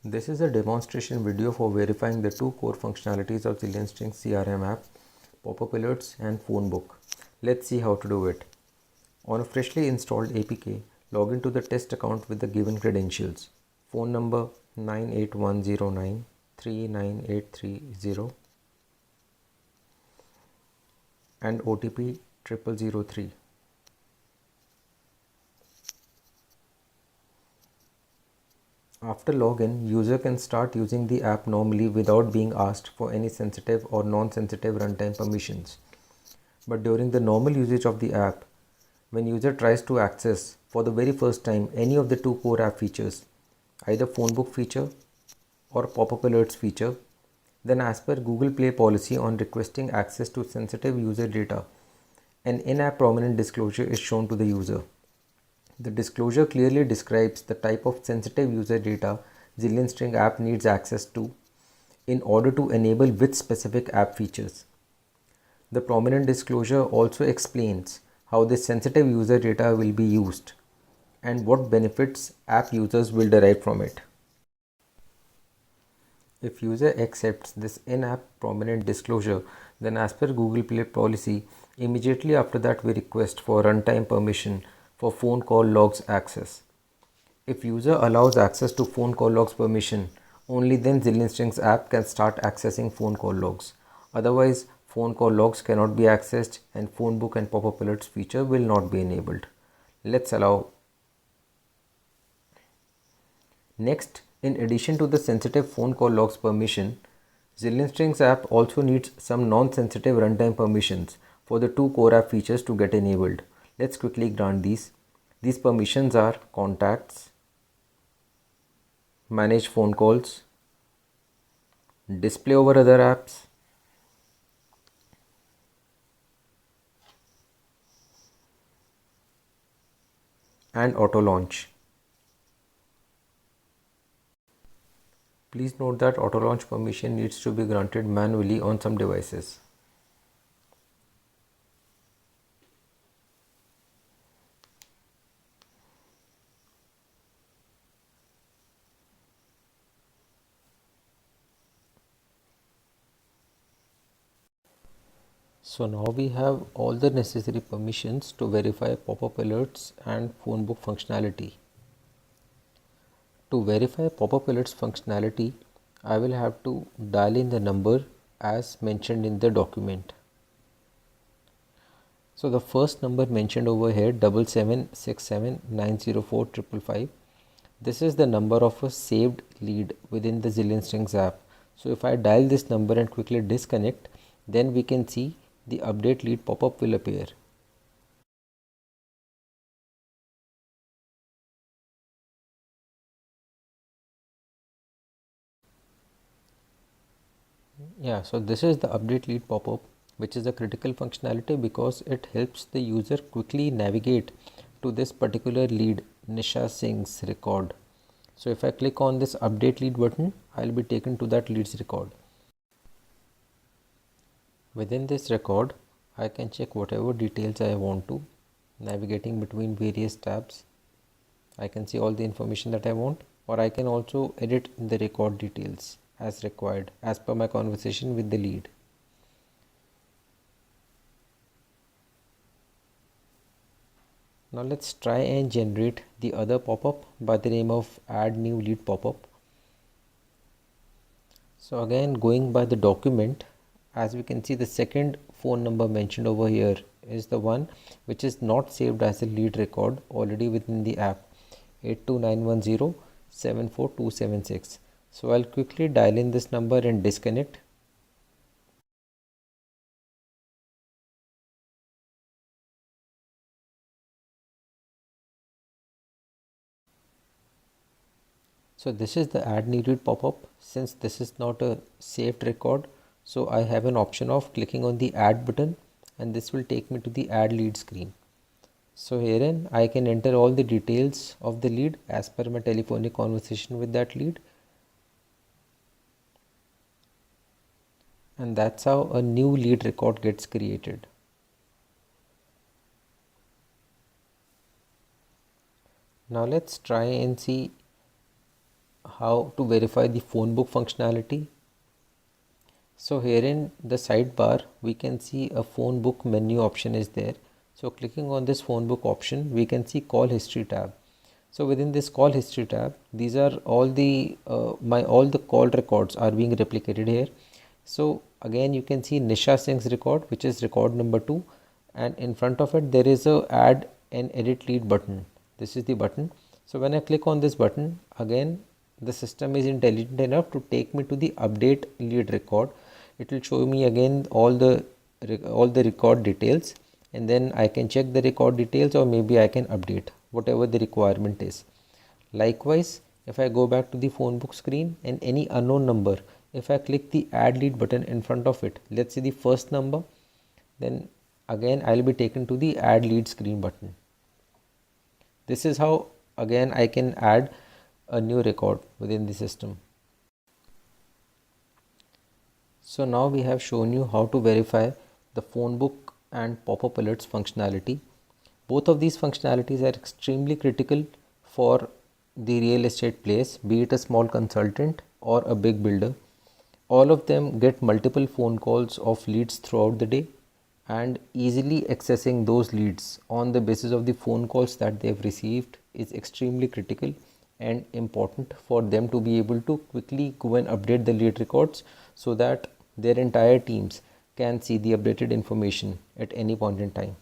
This is a demonstration video for verifying the two core functionalities of Zillion Strings CRM app, pop-up alerts and phone book. Let's see how to do it. On a freshly installed APK, log into the test account with the given credentials. Phone number 98109398830 and OTP 0003. After login, user can start using the app normally without being asked for any sensitive or non-sensitive runtime permissions. But during the normal usage of the app, when user tries to access for the very first time any of the two core app features, either phone book feature or pop-up alerts feature, then as per Google Play policy on requesting access to sensitive user data, an in-app prominent disclosure is shown to the user. The disclosure clearly describes the type of sensitive user data Zillion String app needs access to in order to enable which specific app features. The prominent disclosure also explains how this sensitive user data will be used and what benefits app users will derive from it. If user accepts this in-app prominent disclosure, then as per Google Play policy, immediately after that we request for runtime permission for phone call logs access. If user allows access to phone call logs permission, only then Zillion Strings app can start accessing phone call logs. Otherwise, phone call logs cannot be accessed and phone book and pop-up alerts feature will not be enabled. Let's allow. Next, in addition to the sensitive phone call logs permission, Zillion Strings app also needs some non-sensitive runtime permissions for the two core app features to get enabled. Let's quickly grant these. These permissions are contacts, manage phone calls, display over other apps, and auto launch. Please note that auto launch permission needs to be granted manually on some devices. So now we have all the necessary permissions to verify pop-up alerts and phone book functionality. To verify pop-up alerts functionality, I will have to dial in the number as mentioned in the document. So the first number mentioned over here, 7767904555, this is the number of a saved lead within the Zillion Strings app. So if I dial this number and quickly disconnect, then we can see the update lead pop-up will appear. Yeah, so this is the update lead pop-up, which is a critical functionality because it helps the user quickly navigate to this particular lead, Nisha Singh's record. So if I click on this update lead button, I'll be taken to that leads record. Within this record, I can check whatever details I want to, navigating between various tabs. I can see all the information that I want, or I can also edit the record details as required as per my conversation with the lead. Now let's try and generate the other pop-up by the name of add new lead pop-up. So again, going by the document, as we can see, the second phone number mentioned over here is the one which is not saved as a lead record already within the app, 82910742276. So I'll quickly dial in this number and disconnect. So this is the add new lead pop-up. Since this is not a saved record, so I have an option of clicking on the add button and this will take me to the add lead screen. So herein I can enter all the details of the lead as per my telephonic conversation with that lead. And that's how a new lead record gets created. Now let's try and see how to verify the phone book functionality. So here in the sidebar, we can see a phone book menu option is there. So clicking on this phone book option, we can see call history tab. So within this call history tab, these are all the all the call records are being replicated here. So again, you can see Nisha Singh's record, which is record number 2, and in front of it there is a add and edit lead button. This is the button. So when I click on this button, again the system is intelligent enough to take me to the update lead record. It will show me again all the record details, and then I can check the record details, or maybe I can update whatever the requirement is. Likewise, if I go back to the phone book screen and any unknown number, if I click the add lead button in front of it, let's say the first number, then again I'll be taken to the add lead screen button. This is how again I can add a new record within the system. So now we have shown you how to verify the phone book and pop-up alerts functionality. Both of these functionalities are extremely critical for the real estate place, be it a small consultant or a big builder. All of them get multiple phone calls of leads throughout the day, and easily accessing those leads on the basis of the phone calls that they have received is extremely critical and important for them to be able to quickly go and update the lead records, so that their entire teams can see the updated information at any point in time.